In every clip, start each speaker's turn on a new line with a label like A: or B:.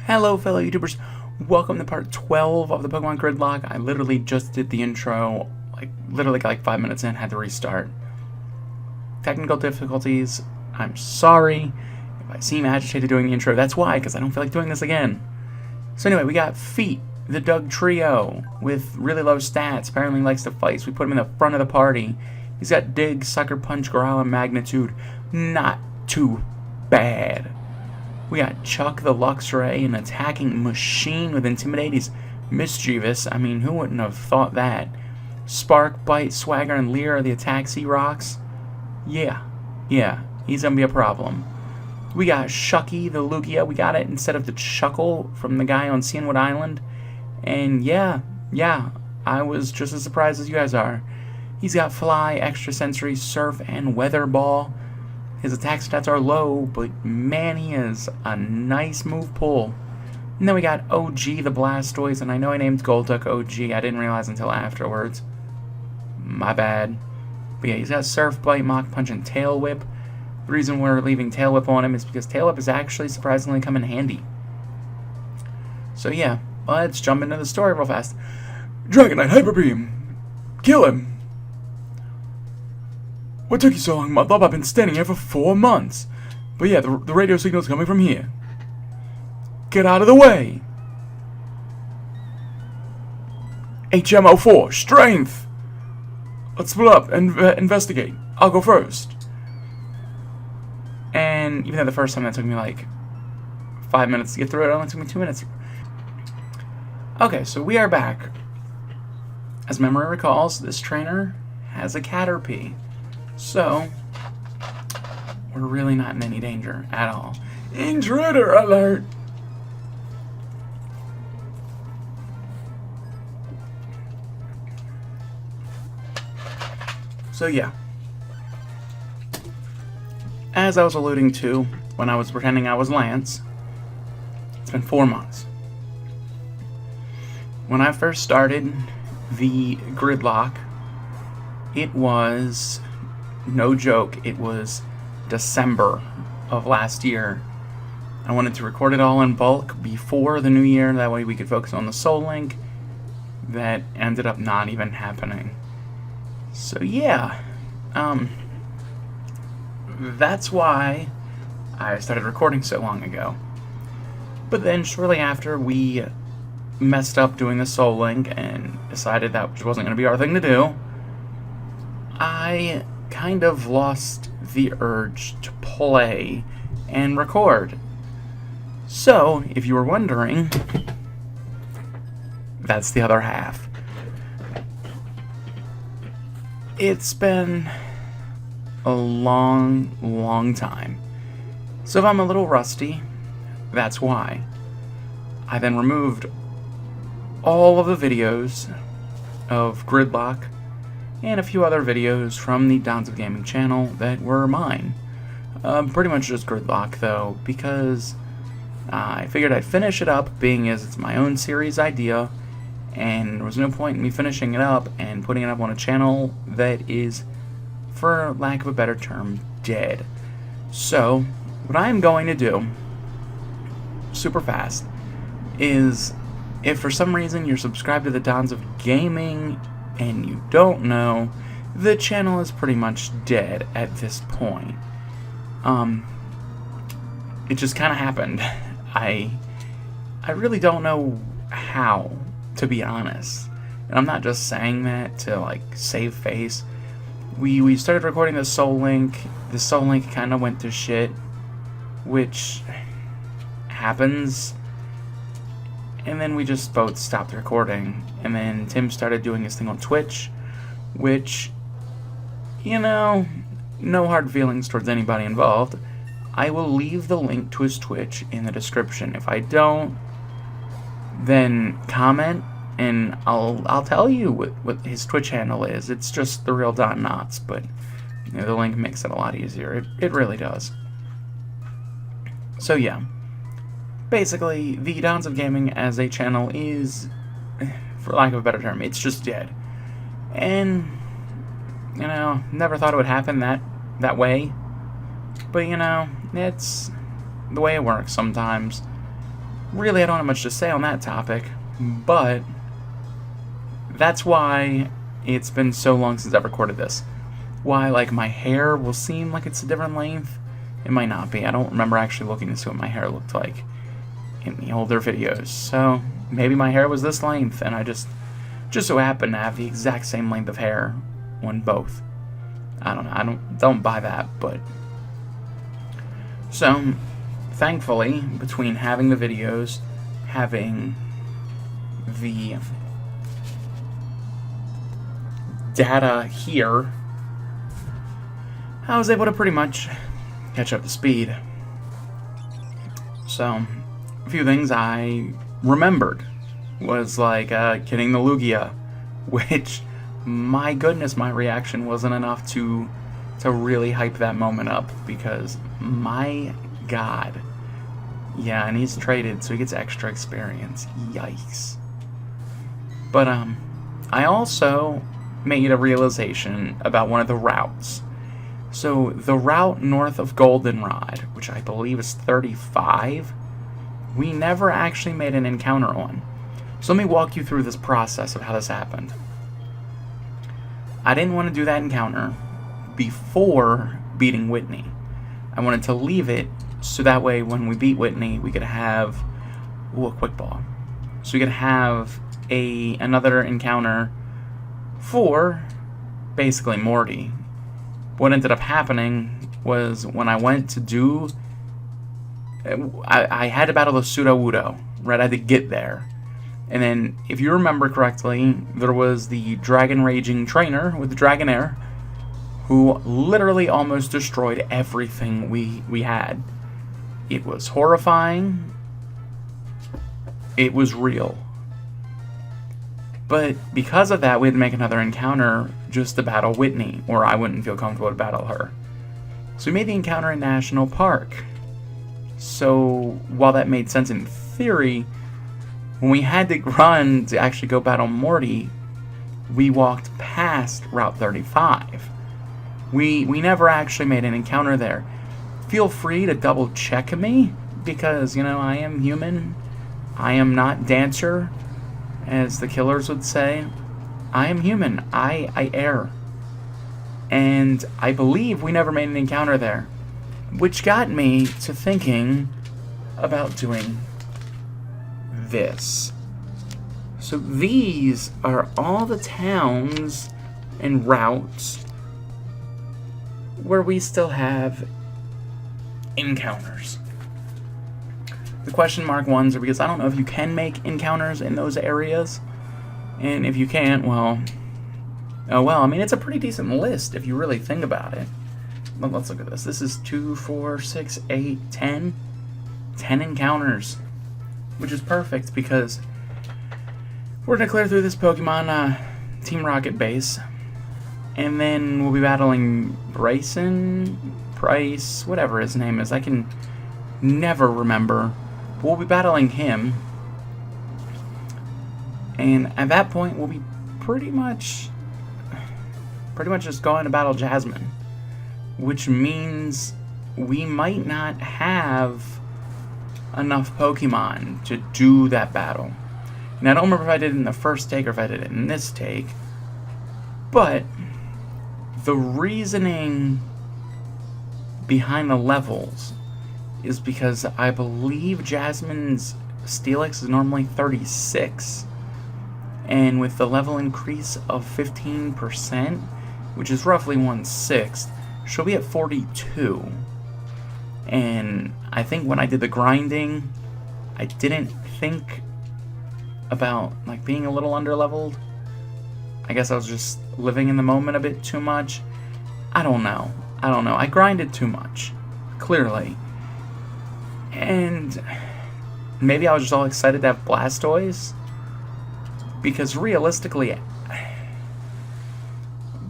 A: Hello fellow YouTubers, welcome to part 12 of the Pokemon Gridlocke. I literally just did the intro, like 5 minutes in, had to restart. Technical difficulties, I'm sorry. If I seem agitated doing the intro, that's why, because I don't feel like doing this again. So anyway, we got Feet, the Doug Trio, with really low stats, apparently likes to fight, so we put him in the front of the party. He's got Dig, Sucker Punch, Growl, and Magnitude. Not too bad. We got Chuck the Luxray, an attacking machine with Intimidate. He's mischievous. I mean, who wouldn't have thought that? Spark, Bite, Swagger, and Leer are the attacks he rocks. Yeah, he's gonna be a problem. We got Shucky the Lugia. We got it instead of the Chuckle from the guy on Cianwood Island. And yeah, I was just as surprised as you guys are. He's got Fly, Extrasensory, Surf, and Weather Ball. His attack stats are low, but man, he is a nice move pull. And then we got OG the Blastoise, and I know I named Golduck OG. I didn't realize until afterwards. My bad. But yeah, he's got Surf, Bite, Mach Punch, and Tail Whip. The reason we're leaving Tail Whip on him is because Tail Whip is actually surprisingly come in handy. So yeah, let's jump into the story real fast. Dragonite Hyper Beam! Kill him! What took you so long, Mudlop? I've been standing here for 4 months. But yeah, the radio signal's coming from here. Get out of the way! HMO4, strength! Let's split up and investigate. I'll go first. And even though the first time that took me like 5 minutes to get through it, only took me 2 minutes. Okay, so we are back. As memory recalls, this trainer has a Caterpie. So, we're really not in any danger at all. Intruder alert! So yeah. As I was alluding to when I was pretending I was Lance, it's been 4 months. When I first started the Gridlocke, it was... no joke, it was December of last year. I wanted to record it all in bulk before the new year, that way we could focus on the Soul Link. That ended up not even happening. So yeah, that's why I started recording so long ago. But then shortly after we messed up doing the Soul Link and decided that just wasn't going to be our thing to do, I kind of lost the urge to play and record. So, if you were wondering, that's the other half. It's been a long time. So if I'm a little rusty, that's why. I then removed all of the videos of Gridlocke and a few other videos from the Dons of Gaming channel that were mine. Pretty much just Gridlocke, though, because I figured I'd finish it up, being as it's my own series idea, and there was no point in me finishing it up and putting it up on a channel that is, for lack of a better term, dead. So, what I'm going to do, super fast, is if for some reason you're subscribed to the Dons of Gaming and you don't know, the channel is pretty much dead at this point. It just kind of happened. I really don't know how, to be honest. And I'm not just saying that to, like, save face. We started recording the Soul Link. The Soul Link kind of went to shit, which happens. And then we just both stopped recording. And then Tim started doing his thing on Twitch, which, you know, no hard feelings towards anybody involved. I will leave the link to his Twitch in the description. If I don't, then comment and I'll tell you what his Twitch handle is. It's just the real Don Knotts, but you know, the link makes it a lot easier. It really does. So yeah. Basically, the Dons of Gaming as a channel is, for lack of a better term, it's just dead. And, you know, never thought it would happen that way. But, you know, it's the way it works sometimes. really, I don't have much to say on that topic, but that's why it's been so long since I've recorded this. Why, like, my hair will seem like it's a different length. It might not be. I don't remember actually looking to see what my hair looked like in the older videos. So maybe my hair was this length, and I just so happened to have the exact same length of hair on both. I don't know. I don't buy that, but so thankfully, between having the videos, having the data here, I was able to pretty much catch up to speed. So, a few things I remembered was like getting the Lugia, which, my goodness, my reaction wasn't enough to really hype that moment up, because my god. Yeah, and he's traded, so he gets extra experience. Yikes. But I also made a realization about one of the routes. So the route north of Goldenrod, which I believe is 35, we never actually made an encounter on. So let me walk you through this process of how this happened. I didn't want to do that encounter before beating Whitney. I wanted to leave it so that way when we beat Whitney, we could have a quick ball. So we could have another encounter for basically Morty. What ended up happening was when I went to do... I had to battle the Sudowoodo, right? I had to get there. And then, if you remember correctly, there was the Dragon Raging Trainer with the Dragonair, who literally almost destroyed everything we had. It was horrifying. It was real. But because of that, we had to make another encounter just to battle Whitney, or I wouldn't feel comfortable to battle her. So we made the encounter in National Park. So while that made sense in theory, when we had to run to actually go battle Morty, we walked past Route 35. We never actually made an encounter there. Feel free to double check me, because, I am human. I am not Dancer, as the killers would say. I am human. I err. And I believe we never made an encounter there. Which got me to thinking about doing this. So these are all the towns and routes where we still have encounters. The question mark ones are because I don't know if you can make encounters in those areas. And if you can't, well, oh well, I mean, it's a pretty decent list if you really think about it. But let's look at this. This is 2, 4, 6, 8, 10. 10 encounters. Which is perfect because we're going to clear through this Pokemon Team Rocket base. And then we'll be battling Price, whatever his name is. I can never remember. We'll be battling him. And at that point, we'll be pretty much just going to battle Jasmine. Which means we might not have enough Pokemon to do that battle. And I don't remember if I did it in the first take or if I did it in this take. But the reasoning behind the levels is because I believe Jasmine's Steelix is normally 36. And with the level increase of 15%, which is roughly 1/6, she'll be at 42. And I think when I did the grinding, I didn't think about being a little underleveled. I guess I was just living in the moment a bit too much. I don't know. I grinded too much, clearly. And maybe I was just all excited to have Blastoise. Because realistically,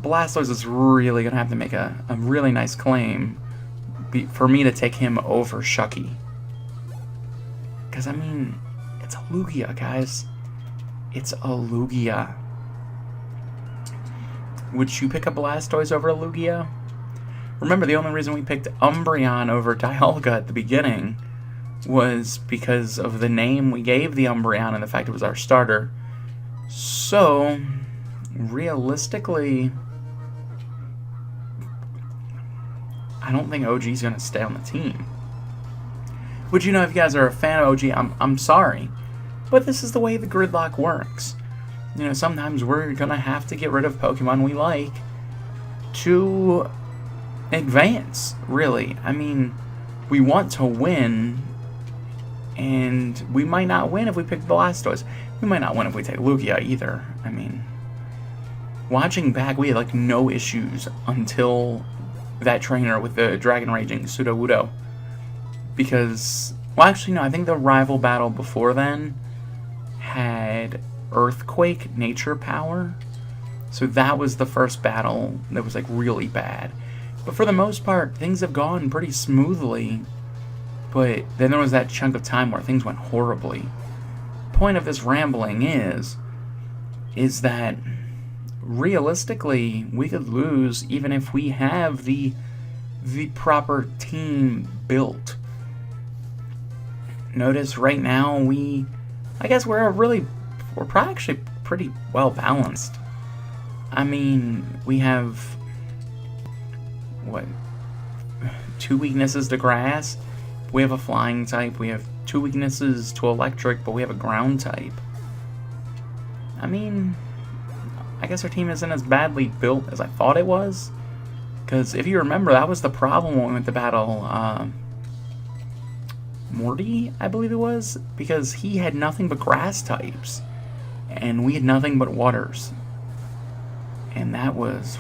A: Blastoise is really going to have to make a really nice claim for me to take him over Shucky. Because, I mean, it's a Lugia, guys. It's a Lugia. Would you pick a Blastoise over a Lugia? Remember, the only reason we picked Umbreon over Dialga at the beginning was because of the name we gave the Umbreon and the fact it was our starter. So, realistically, I don't think OG's going to stay on the team. Which, you know, if you guys are a fan of OG, I'm sorry. But this is the way the Gridlocke works. You know, sometimes we're going to have to get rid of Pokemon we like to advance, really. I mean, we want to win, and we might not win if we pick the Blastoise. We might not win if we take Lugia either. I mean, watching back, we had like no issues until that trainer with the Dragon Raging Sudowoodo. Because, well, actually, no, I think the rival battle before then had Earthquake Nature Power. So that was the first battle that was like really bad. But for the most part, things have gone pretty smoothly. But then there was that chunk of time where things went horribly. Point of this rambling is that realistically we could lose even if we have the proper team built. Notice right now I guess we're probably actually pretty well balanced. I mean, we have what, 2 weaknesses to grass. We have a flying type. We have 2 weaknesses to electric, but we have a ground type. I mean, I guess our team isn't as badly built as I thought it was. Because if you remember, that was the problem when we went to battle Morty, I believe it was. Because he had nothing but grass types. And we had nothing but waters. And that was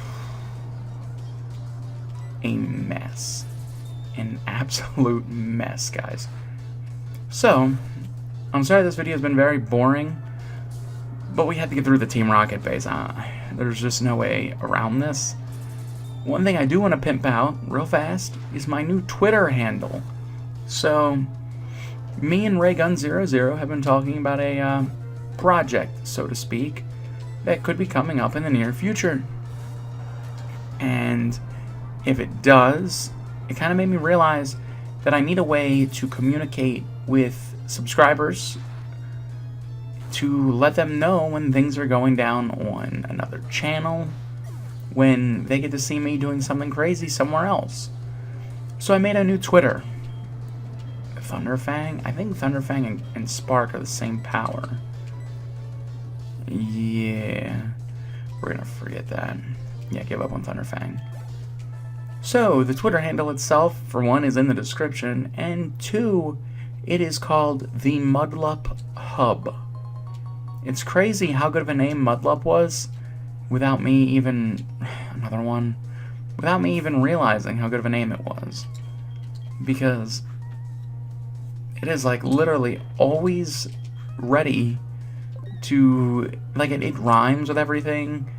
A: a mess. An absolute mess, guys. So, I'm sorry this video has been very boring, but we had to get through the Team Rocket base. There's just no way around this. One thing I do want to pimp out real fast is my new Twitter handle. So, me and Raygun00 have been talking about a project, so to speak, that could be coming up in the near future. And if it does, it kind of made me realize that I need a way to communicate with subscribers to let them know when things are going down on another channel, when they get to see me doing something crazy somewhere else. So I made a new Twitter. Thunderfang? I think Thunderfang and Spark are the same power. Yeah, we're gonna forget that. Yeah, give up on Thunderfang. So, the Twitter handle itself, for one, is in the description, and 2, it is called the Mudlup Hub. It's crazy how good of a name Mudlup was without me even... another one. Without me even realizing how good of a name it was. Because it is, like, literally always ready to... like, it rhymes with everything.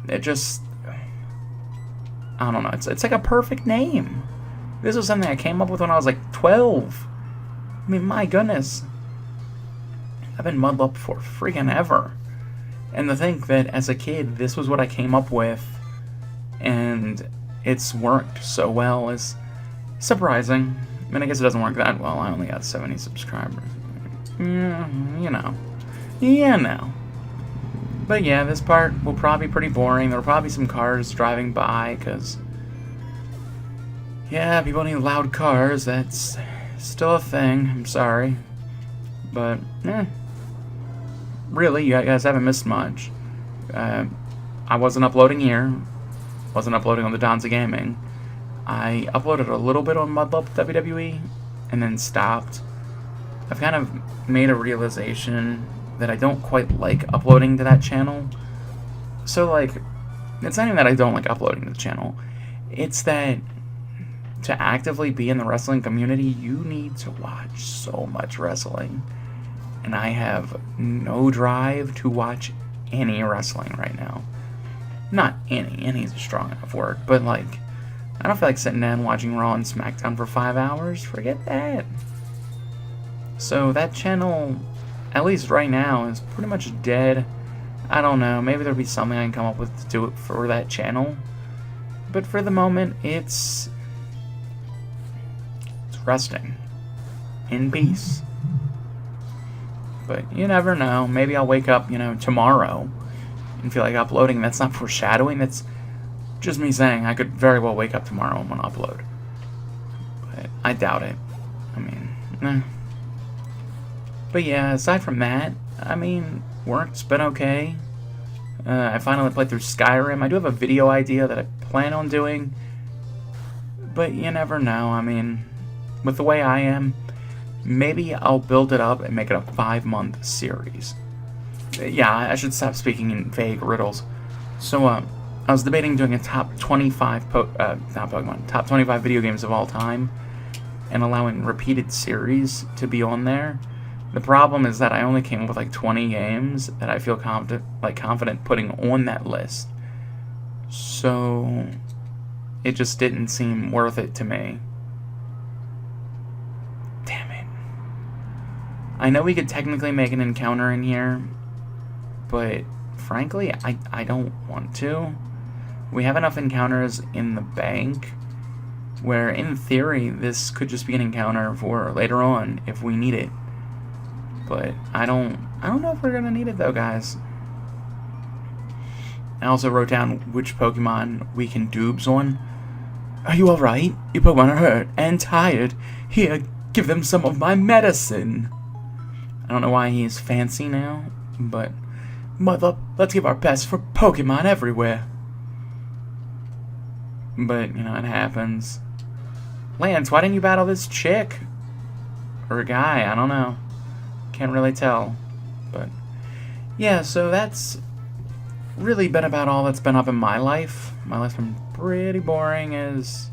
A: It just... I don't know, it's like a perfect name. This was something I came up with when I was like 12. I mean, my goodness. I've been Mudlup for freaking ever. And to think that as a kid, this was what I came up with, and it's worked so well is surprising. I mean, I guess it doesn't work that well. I only got 70 subscribers. Yeah, you know. Yeah, no. But yeah, this part will probably be pretty boring. There will probably be some cars driving by, because... yeah, people need loud cars. That's still a thing. I'm sorry. But, really, you guys haven't missed much. I wasn't uploading here. Wasn't uploading on the Donza Gaming. I uploaded a little bit on Mudlup WWE, and then stopped. I've kind of made a realization that I don't quite like uploading to that channel. So, like, it's not even that I don't like uploading to the channel. It's that to actively be in the wrestling community, you need to watch so much wrestling. And I have no drive to watch any wrestling right now. Not any. Any's a strong enough word. But, like, I don't feel like sitting down watching Raw and SmackDown for 5 hours. Forget that. So, that channel... at least right now, is pretty much dead. I don't know, maybe there'll be something I can come up with to do it for that channel. But for the moment, it's resting. in peace. But you never know. Maybe I'll wake up, tomorrow and feel like uploading. That's not foreshadowing. That's just me saying I could very well wake up tomorrow and want to upload. But I doubt it. I mean, But yeah, aside from that, I mean, work's been okay. I finally played through Skyrim. I do have a video idea that I plan on doing. But you never know. I mean, with the way I am, maybe I'll build it up and make it a 5-month series. Yeah, I should stop speaking in vague riddles. So, I was debating doing a top 25 top 25 video games of all time, and allowing repeated series to be on there. The problem is that I only came up with like 20 games that I feel confident putting on that list. So, it just didn't seem worth it to me. Damn it. I know we could technically make an encounter in here, but frankly, I don't want to. We have enough encounters in the bank where, in theory, this could just be an encounter for later on if we need it. But I don't know if we're gonna need it though, guys. I also wrote down which Pokemon we can doobs on. Are you alright? Your Pokemon are hurt and tired. Here, give them some of my medicine. I don't know why he's fancy now, but Mother, let's give our best for Pokemon everywhere. But, it happens. Lance, why didn't you battle this chick? Or a guy, I don't know. Can't really tell. But, yeah, so that's really been about all that's been up in my life. My life's been pretty boring as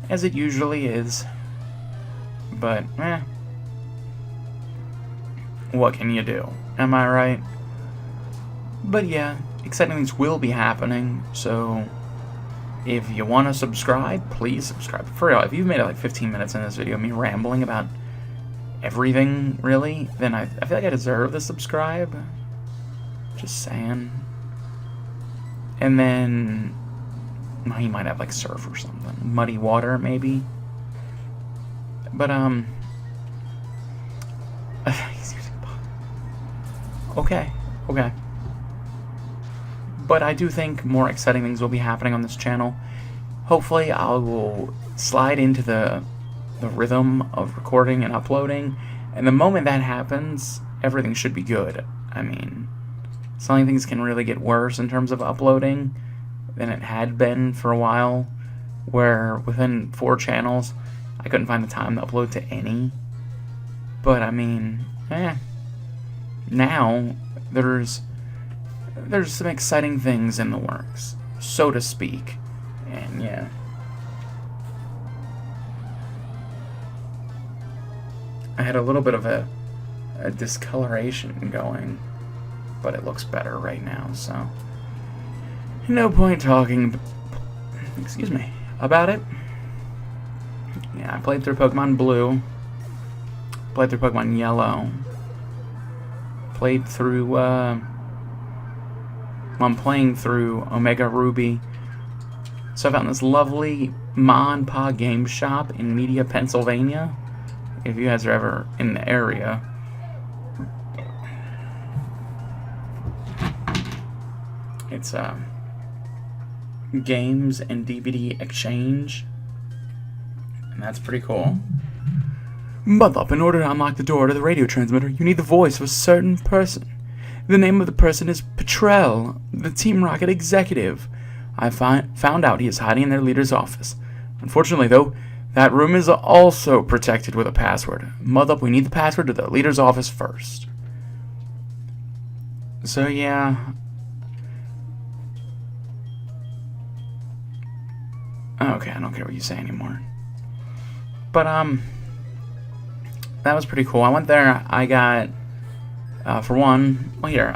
A: it usually is. But, what can you do? Am I right? But yeah, exciting things will be happening, so if you want to subscribe, please subscribe. For real, if you've made it like 15 minutes in this video, me rambling about everything, really, then I feel like I deserve the subscribe. Just saying. And then, he might have like surf or something. Muddy water, maybe. But, okay. But I do think more exciting things will be happening on this channel. Hopefully I will slide into the rhythm of recording and uploading, and the moment that happens, everything should be good. I mean, some things can really get worse in terms of uploading than it had been for a while, where within 4 channels, I couldn't find the time to upload to any. But I mean, now there's some exciting things in the works, so to speak, and yeah. I had a little bit of a discoloration going, but it looks better right now, so no point talking, about it. Yeah, I played through Pokemon Blue, played through Pokemon Yellow, played through, I'm playing through Omega Ruby. So I found this lovely Ma and Pa game shop in Media, Pennsylvania. If you guys are ever in the area. It's games and DVD exchange. And that's pretty cool. Mother, in order to unlock the door to the radio transmitter, you need the voice of a certain person. The name of the person is Petrel, the Team Rocket executive. I found out he is hiding in their leader's office. Unfortunately, though, that room is also protected with a password. Mother, we need the password to the leader's office first. So, yeah. Okay, I don't care what you say anymore. But, that was pretty cool. I went there, I got... for one, well here,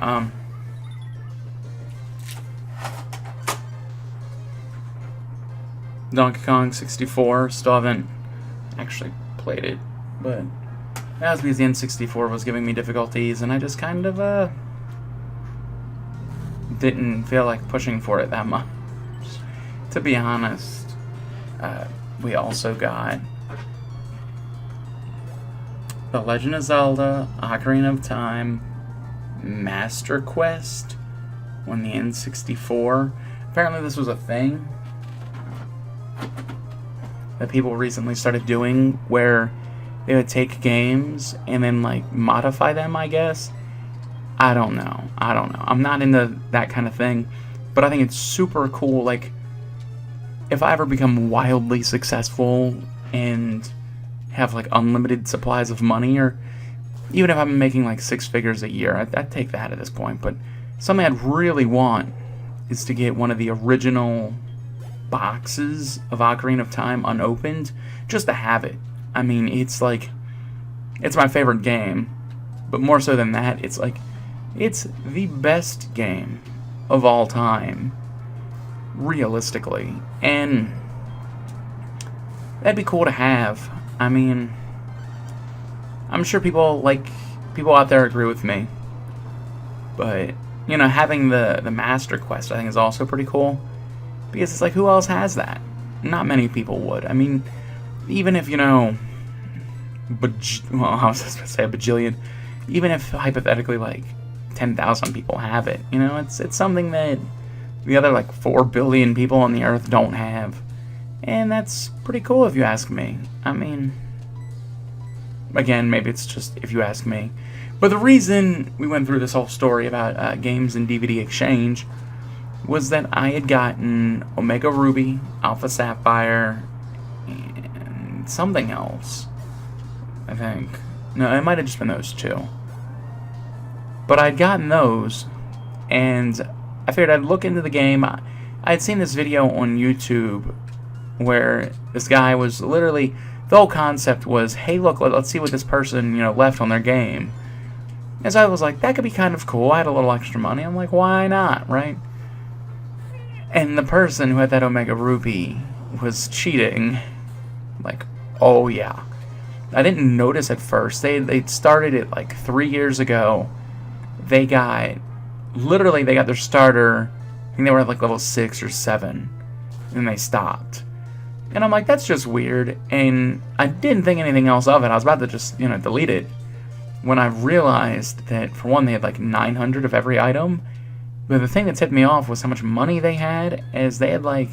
A: Donkey Kong 64, still haven't actually played it, but that was because the N64 was giving me difficulties, and I just kind of, didn't feel like pushing for it that much. To be honest, we also got The Legend of Zelda, Ocarina of Time, Master Quest on the N64. Apparently this was a thing that people recently started doing where they would take games and then like modify them, I guess. I don't know. I'm not into that kind of thing, but I think it's super cool. Like, if I ever become wildly successful and have like unlimited supplies of money, or even if I'm making like 6 figures a year, I'd take that at this point. But something I'd really want is to get one of the original boxes of Ocarina of Time unopened, just to have it. I mean, it's like, it's my favorite game, but more so than that, it's like, it's the best game of all time, realistically, and that'd be cool to have. I mean, I'm sure people out there agree with me, but, you know, having the Master Quest, I think, is also pretty cool, because it's like, who else has that? Not many people would. I mean, even if, you know, I was going to say a bajillion, even if, hypothetically, like, 10,000 people have it, you know, it's something that the other, like, 4 billion people on the earth don't have, and that's pretty cool if you ask me. I mean, again, maybe it's just if you ask me, but the reason we went through this whole story about games and DVD exchange was that I had gotten Omega Ruby, Alpha Sapphire, and something else, I think. No, it might have just been those 2. But I'd gotten those, and I figured I'd look into the game. I had seen this video on YouTube where this guy was literally, the whole concept was, hey, look, let's see what this person, you know, left on their game. And so I was like, that could be kind of cool. I had a little extra money. I'm like, why not, right? And the person who had that Omega Ruby was cheating. Like, oh yeah. I didn't notice at first. They started it like 3 years ago. They got their starter, I think they were at like level 6 or 7, and they stopped. And I'm like, that's just weird. And I didn't think anything else of it. I was about to just, you know, delete it, when I realized that, for one, they had like 900 of every item. But the thing that tipped me off was how much money they had, as they had, like,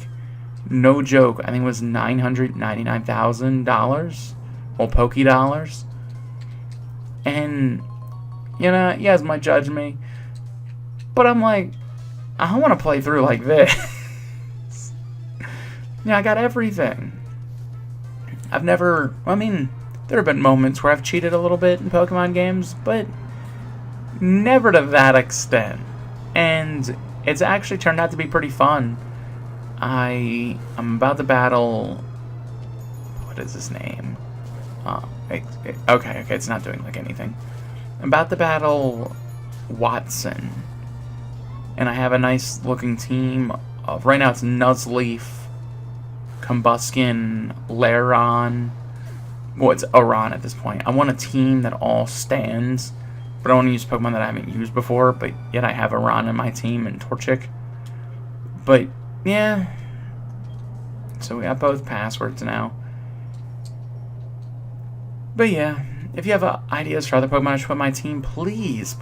A: no joke, I think it was $999,000, well, Poké dollars. And, you know, you guys might judge me, but I'm like, I want to play through like this. Yeah, I got everything. I mean, there have been moments where I've cheated a little bit in Pokemon games, but never to that extent. And it's actually turned out to be pretty fun. I'm about to battle, what is his name? Okay, it's not doing like anything. I'm about to battle Watson, and I have a nice looking team of, right now it's Nuzleaf, Combuskin, Lairon. Well, it's Aron at this point. I want a team that all stands, but I want to use Pokemon that I haven't used before, but yet I have Aron in my team and Torchic. But, yeah. So we got both passwords now. But yeah, if you have ideas for other Pokemon I should put in my team, please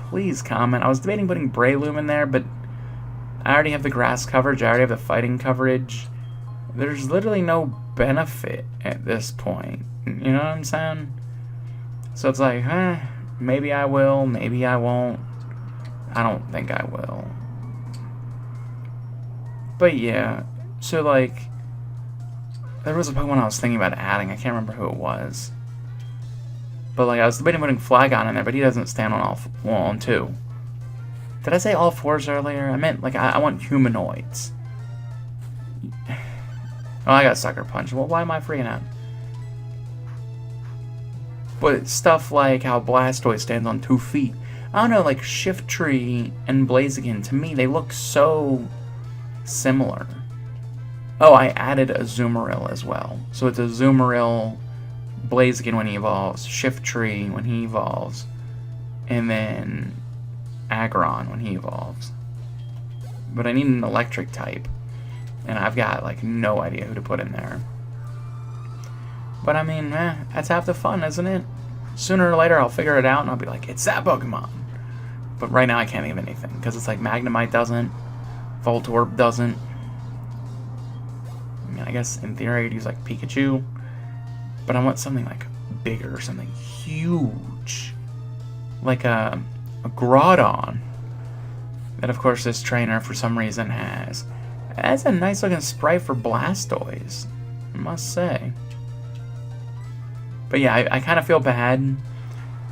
A: comment. I was debating putting Breloom in there, but I already have the grass coverage. I already have the fighting coverage. There's literally no benefit at this point. You know what I'm saying? So it's like, maybe I will, maybe I won't. I don't think I will. But yeah, so like, there was a Pokemon I was thinking about adding. I can't remember who it was. But like, I was debating putting Flagon in there, but he doesn't stand on on 2. Did I say all 4s earlier? I meant, like, I want humanoids. Oh, I got Sucker Punch. Well, why am I freaking out? But stuff like how Blastoise stands on 2 feet. I don't know, like Shiftry and Blaziken, to me, they look so similar. Oh, I added a Azumarill as well. So it's a Azumarill, Blaziken when he evolves, Shiftry when he evolves, and then Aggron when he evolves. But I need an electric type, and I've got like no idea who to put in there. But I mean, that's half the fun, isn't it? Sooner or later, I'll figure it out, and I'll be like, it's that Pokemon. But right now, I can't think of anything, because it's like Magnemite doesn't, Voltorb doesn't. I mean, I guess in theory, I'd use like Pikachu, but I want something like bigger, something huge, like a Groudon. That, of course, this trainer, for some reason, has. That's a nice looking sprite for Blastoise, I must say. But yeah, I kind of feel bad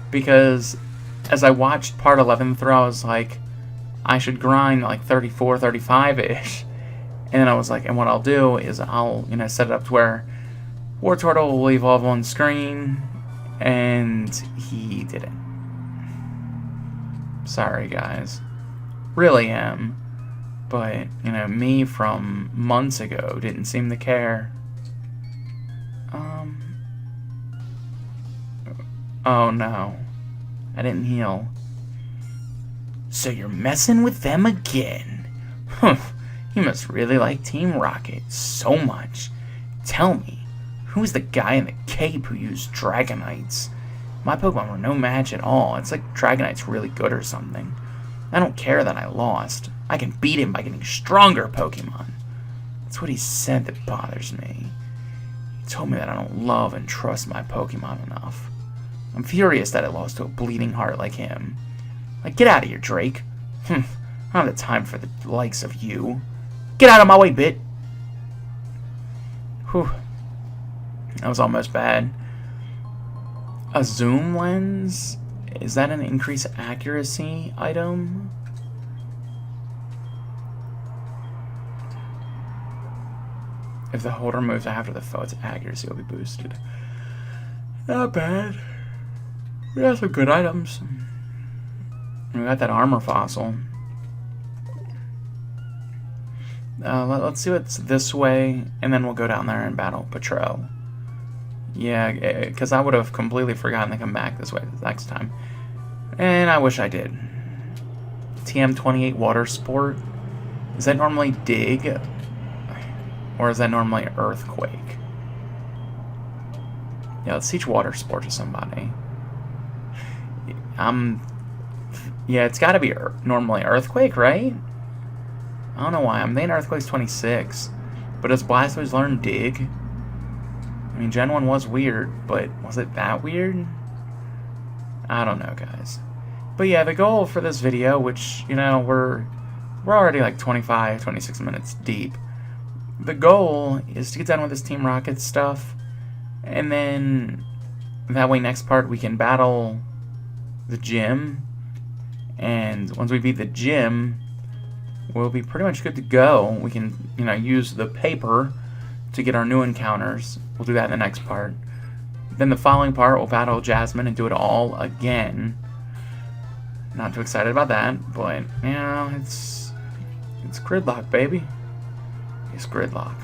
A: because as I watched part 11 through, I was like, I should grind like 34, 35-ish. And then I was like, and what I'll do is I'll, set it up to where Wartortle will evolve on screen, and he didn't. Sorry, guys. Really am. But, me from months ago didn't seem to care. Oh no. I didn't heal. So you're messing with them again. Humph. You must really like Team Rocket so much. Tell me, who's the guy in the cape who used Dragonites? My Pokemon were no match at all. It's like Dragonite's really good or something. I don't care that I lost. I can beat him by getting stronger Pokemon. That's what he said that bothers me. He told me that I don't love and trust my Pokemon enough. I'm furious that I lost to a bleeding heart like him. Like, get out of here, Drake. I don't have the time for the likes of you. Get out of my way, bit. Whew. That was almost bad. A zoom lens? Is that an increased accuracy item? If the holder moves after the foe, its accuracy will be boosted. Not bad. We got some good items. We got that armor fossil. Let's see what's this way, and then we'll go down there and battle Patrol. Yeah, because I would have completely forgotten to come back this way next time. And I wish I did. TM28 Water Sport. Is that normally Dig? Or is that normally Earthquake? Yeah, let's teach Water Sport to somebody. Yeah, it's gotta be normally Earthquake, right? I don't know why. I'm thinking Earthquake's 26. But does Blastoise learn Dig? I mean, Gen 1 was weird, but was it that weird? I don't know, guys. But yeah, the goal for this video, which, we're already like 25, 26 minutes deep. The goal is to get done with this Team Rocket stuff, and then that way next part we can battle the gym, and once we beat the gym, we'll be pretty much good to go. We can, use the paper to get our new encounters. We'll do that in the next part. Then the following part, we'll battle Jasmine and do it all again. Not too excited about that, but, it's Gridlocke, baby. It's Gridlocke.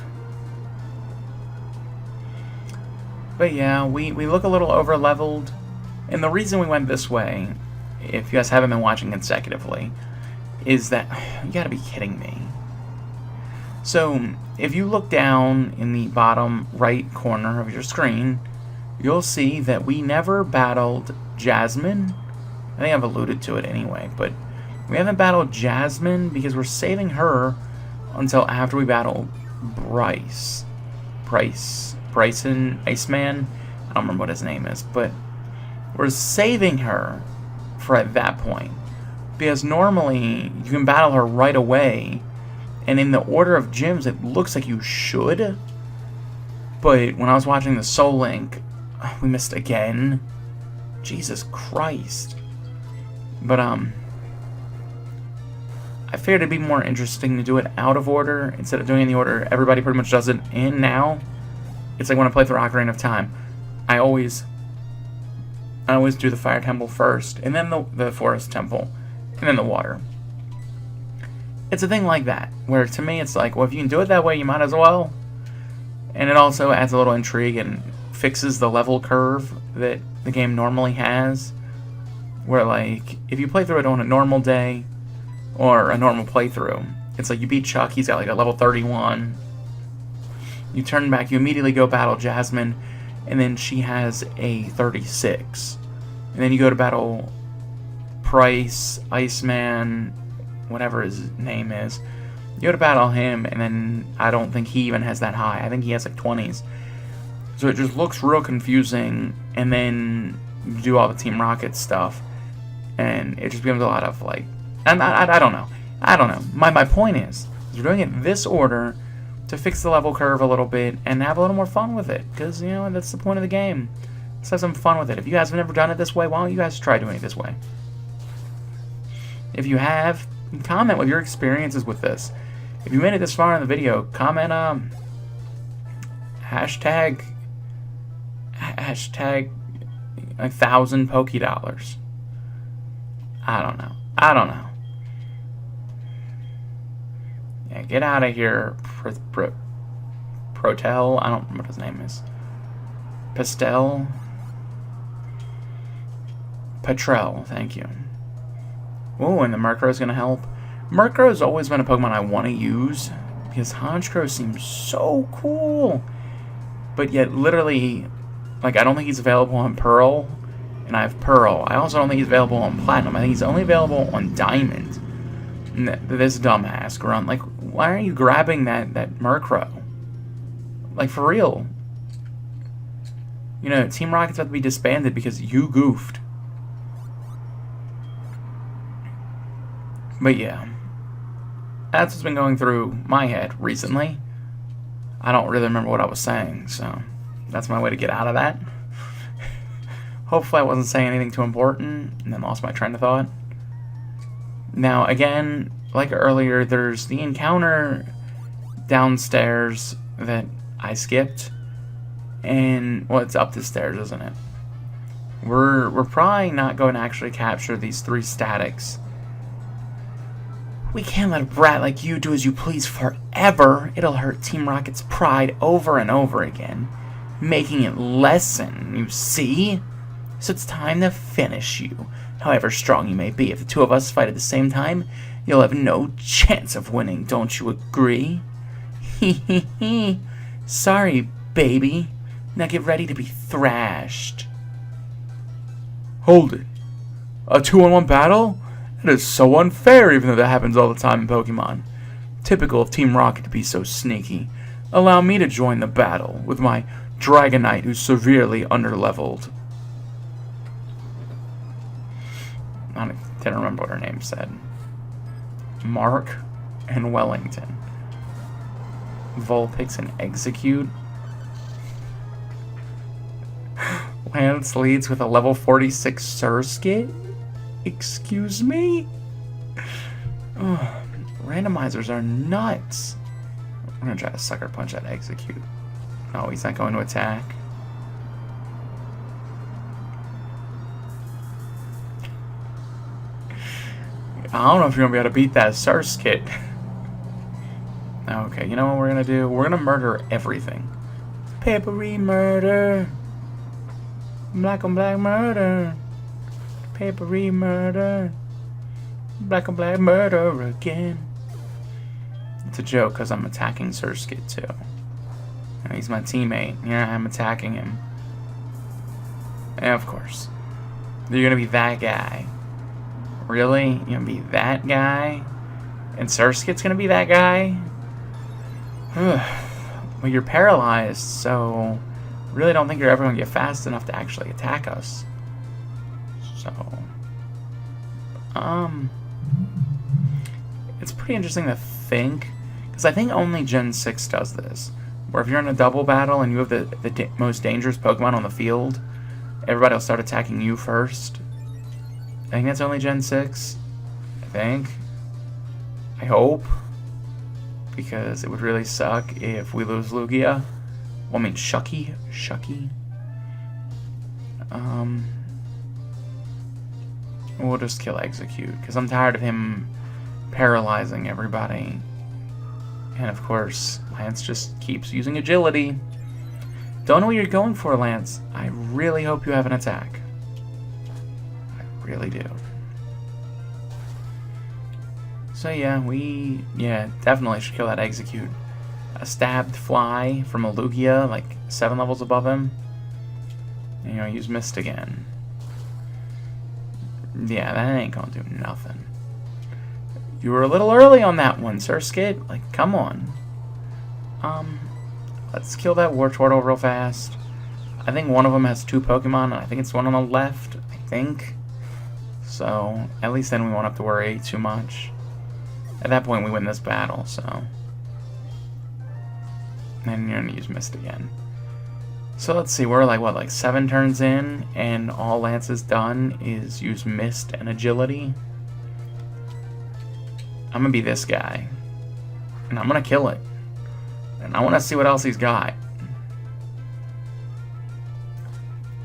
A: But yeah, we look a little over-leveled. And the reason we went this way, if you guys haven't been watching consecutively, is that, you gotta be kidding me. So, if you look down in the bottom right corner of your screen, you'll see that we never battled Jasmine. I think I've alluded to it anyway, but we haven't battled Jasmine because we're saving her until after we battle Bryson, Iceman. I don't remember what his name is, but we're saving her for at that point. Because normally, you can battle her right away, and in the order of gyms, it looks like you should. But when I was watching the Soul Link, we missed again. Jesus Christ. But, I figured it'd be more interesting to do it out of order, instead of doing it in the order everybody pretty much does it in now. It's like when I play through Ocarina of Time. I always do the Fire Temple first, and then the Forest Temple, and then the Water. It's a thing like that, where to me it's like, well, if you can do it that way, you might as well. And it also adds a little intrigue and fixes the level curve that the game normally has. Where, like, if you play through it on a normal day, or a normal playthrough, it's like you beat Chuck, he's got like a level 31. You turn back, you immediately go battle Jasmine, and then she has a 36. And then you go to battle Price, Iceman, whatever his name is. You go to battle him, and then I don't think he even has that high. I think he has like 20s. So it just looks real confusing, and then you do all the Team Rocket stuff, and it just becomes a lot of like, and I don't know. I don't know. My point is, you're doing it this order to fix the level curve a little bit and have a little more fun with it, because, you know, that's the point of the game. Let's have some fun with it. If you guys have never done it this way, why don't you guys try doing it this way? If you have, comment what your experiences with this. If you made it this far in the video, comment hashtag 1,000 Pokédollars. I don't know. Yeah, get out of here, Protel. I don't know what his name is. Pastel. Patrell, thank you. Oh, and the Murkrow's gonna help. Murkrow's always been a Pokemon I want to use because Honchkrow seems so cool. But yet, literally, like, I don't think he's available on Pearl, and I have Pearl. I also don't think he's available on Platinum. I think he's only available on Diamond. And this dumbass grunt, like, why aren't you grabbing that Murkrow? Like, for real. You know, Team Rocket's about to be disbanded because you goofed. But yeah, that's what's been going through my head recently. I don't really remember what I was saying, so that's my way to get out of that. Hopefully I wasn't saying anything too important and then lost my train of thought. Now, again, like earlier, there's the encounter downstairs that I skipped. And, well, it's up the stairs, isn't it? We're probably not going to actually capture these 3 statics. We can't let a brat like you do as you please forever. It'll hurt Team Rocket's pride over and over again, making it lessen, you see? So it's time to finish you. However strong you may be, if the 2 of us fight at the same time, you'll have no chance of winning, don't you agree? Hee. Sorry, baby. Now get ready to be thrashed. Hold it. A 2-on-1 battle? That is so unfair, even though that happens all the time in Pokemon. Typical of Team Rocket to be so sneaky. Allow me to join the battle with my Dragonite, who's severely underleveled. I didn't remember what her name said. Mark and Wellington. Vulpix and Execute. Lance leads with a level 46 Surskit? Excuse me? Oh, randomizers are nuts. We're gonna try to sucker punch that Execute. No, he's not going to attack. I don't know if you're gonna be able to beat that Surskit. Okay, you know what we're gonna do? We're gonna murder everything. Papery murder. Black on black murder. Papery murder. Black on black murder again. It's a joke because I'm attacking Surskit too. And he's my teammate. Yeah, I'm attacking him. And of course. You're gonna be that guy. Really? You're gonna be that guy? And Surskit's gonna be that guy? Well, you're paralyzed, so really don't think you're ever gonna get fast enough to actually attack us. So, it's pretty interesting to think, because I think only Gen 6 does this, where if you're in a double battle and you have the most dangerous Pokemon on the field, everybody will start attacking you first. I think that's only Gen 6, I think. I hope, because it would really suck if we lose Lugia. Well, I mean, Shucky. We'll just kill Execute, because I'm tired of him paralyzing everybody. And of course, Lance just keeps using agility. Don't know what you're going for, Lance. I really hope you have an attack. I really do. So yeah, we definitely should kill that Execute. A stabbed fly from a Lugia, like 7 levels above him. And, use Mist again. Yeah, that ain't gonna do nothing. You were a little early on that one, Surskit. Like, come on. Let's kill that Wartortle real fast. I think one of them has 2 Pokemon, and I think it's one on the left, I think. So, at least then we won't have to worry too much. At that point, we win this battle, so. And you're gonna use Mist again. So let's see, we're like, what, like 7 turns in, and all Lance has done is use Mist and Agility. I'm gonna be this guy. And I'm gonna kill it. And I wanna see what else he's got.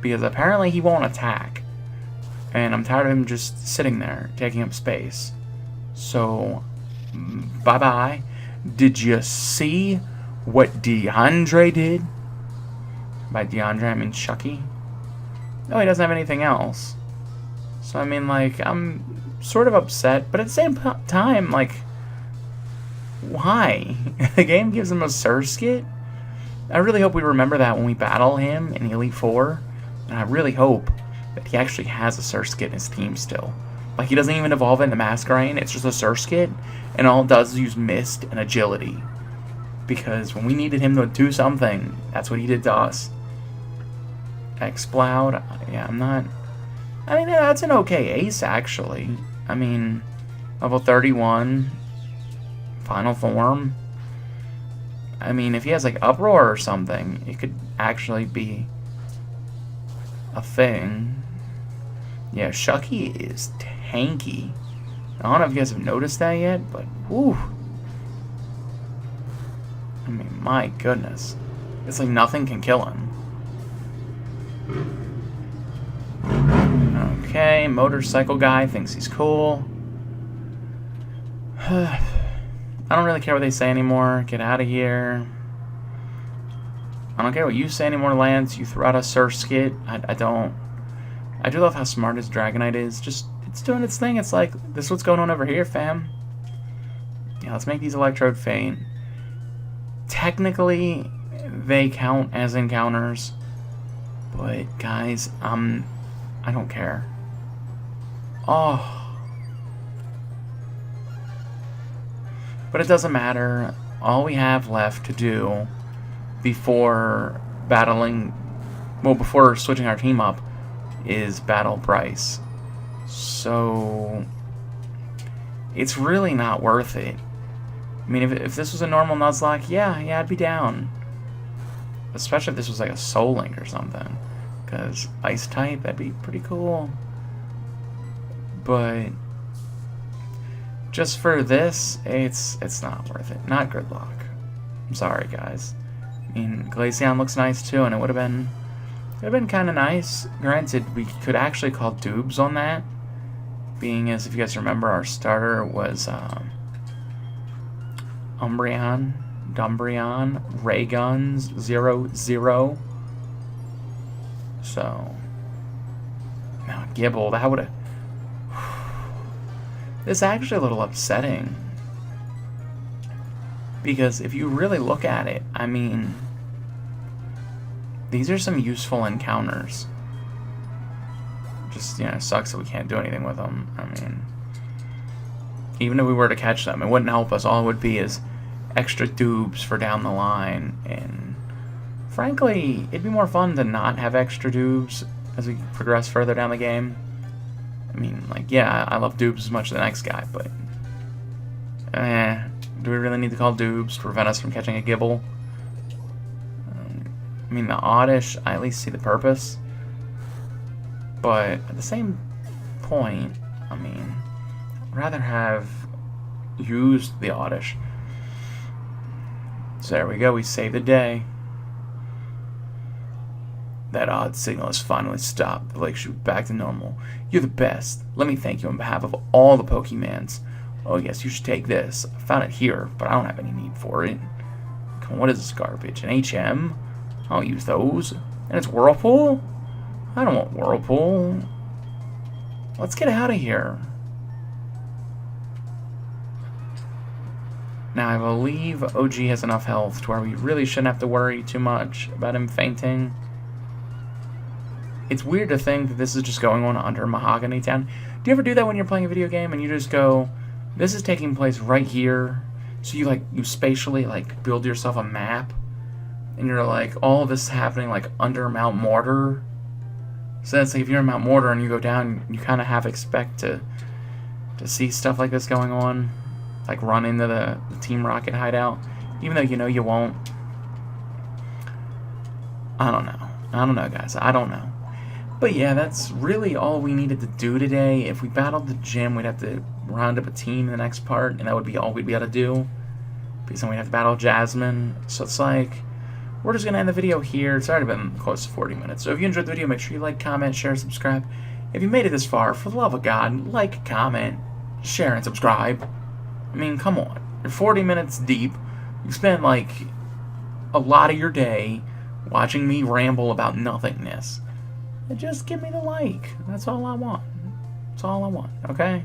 A: Because apparently he won't attack. And I'm tired of him just sitting there, taking up space. So, bye-bye. Did you see what DeAndre did? By DeAndre, I mean Chucky. No, he doesn't have anything else. So, I mean, like, I'm sort of upset, but at the same time, like, why? The game gives him a Surskit? I really hope we remember that when we battle him in Elite Four. And I really hope that he actually has a Surskit in his team still. Like, he doesn't even evolve into Masquerain, it's just a Surskit, and all it does is use Mist and Agility. Because when we needed him to do something, that's what he did to us. Exploud, yeah, I'm not... I mean, yeah, that's an okay ace, actually. I mean, level 31, final form. I mean, if he has, like, Uproar or something, it could actually be a thing. Yeah, Chucky is tanky. I don't know if you guys have noticed that yet, but whew. I mean, my goodness. It's like nothing can kill him. Okay, motorcycle guy thinks he's cool. I don't really care what they say anymore. Get out of here. I don't care what you say anymore, Lance. You threw out a Surskit. I don't. I do love how smart his Dragonite is. Just, it's doing its thing. It's like, this is what's going on over here, fam. Yeah, let's make these Electrode faint. Technically, they count as encounters. But, guys, I don't care. Oh. But it doesn't matter. All we have left to do before battling, well, before switching our team up, is battle Bryce. So it's really not worth it. I mean, if this was a normal Nuzlocke, yeah, I'd be down. Especially if this was like a Soul Link or something. Because Ice type, that'd be pretty cool. But just for this, it's not worth it. Not Gridlocke. I'm sorry, guys. I mean, Glaceon looks nice too, and it would have been kind of nice. Granted, we could actually call dubs on that, being as, if you guys remember, our starter was Umbreon, Dumbreon, Rayguns, 0-0. So now Gibble, that would have. This is actually a little upsetting. Because if you really look at it, I mean, these are some useful encounters. Just, you know, sucks that we can't do anything with them. I mean, even if we were to catch them, it wouldn't help us. All it would be is extra dupes for down the line. And frankly, it'd be more fun to not have extra dupes as we progress further down the game. I mean, like, yeah, I love dupes as much as the next guy, but do we really need to call dupes to prevent us from catching a Gibble? I mean, the Oddish, I at least see the purpose. But at the same point, I mean, I'd rather have used the Oddish. So there we go, we saved the day. That odd signal has finally stopped. The lake shoot back to normal. You're the best. Let me thank you on behalf of all the Pokemans. Oh yes, you should take this. I found it here, but I don't have any need for it. Come on, what is this garbage? An HM? I don't use those. And it's Whirlpool? I don't want Whirlpool. Let's get out of here. Now, I believe OG has enough health to where we really shouldn't have to worry too much about him fainting. It's weird to think that this is just going on under Mahogany Town. Do you ever do that when you're playing a video game and you just go, this is taking place right here, so you spatially like build yourself a map, and you're like, all of this is happening like under Mount Mortar. So that's like if you're in Mount Mortar and you go down, you kind of expect to see stuff like this going on, like run into the Team Rocket hideout, even though you know you won't. I don't know, guys. I don't know. But yeah, that's really all we needed to do today. If we battled the gym, we'd have to round up a team in the next part, and that would be all we'd be able to do, because then we'd have to battle Jasmine. So it's like, we're just going to end the video here. It's already been close to 40 minutes. So if you enjoyed the video, make sure you like, comment, share, subscribe. If you made it this far, for the love of God, like, comment, share, and subscribe. I mean, come on. You're 40 minutes deep. You spent, like, a lot of your day watching me ramble about nothingness. And just give me the like. That's all I want. That's all I want, okay?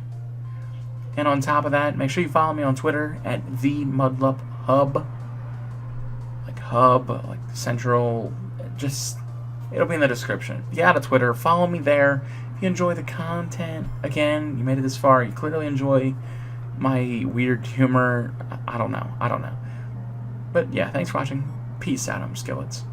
A: And on top of that, make sure you follow me on Twitter at @TheMudlupHub. Like hub, like central, just, it'll be in the description. If you're out of Twitter, follow me there. If you enjoy the content, again, you made it this far, you clearly enjoy my weird humor. I don't know. But yeah, thanks for watching. Peace out, skillets.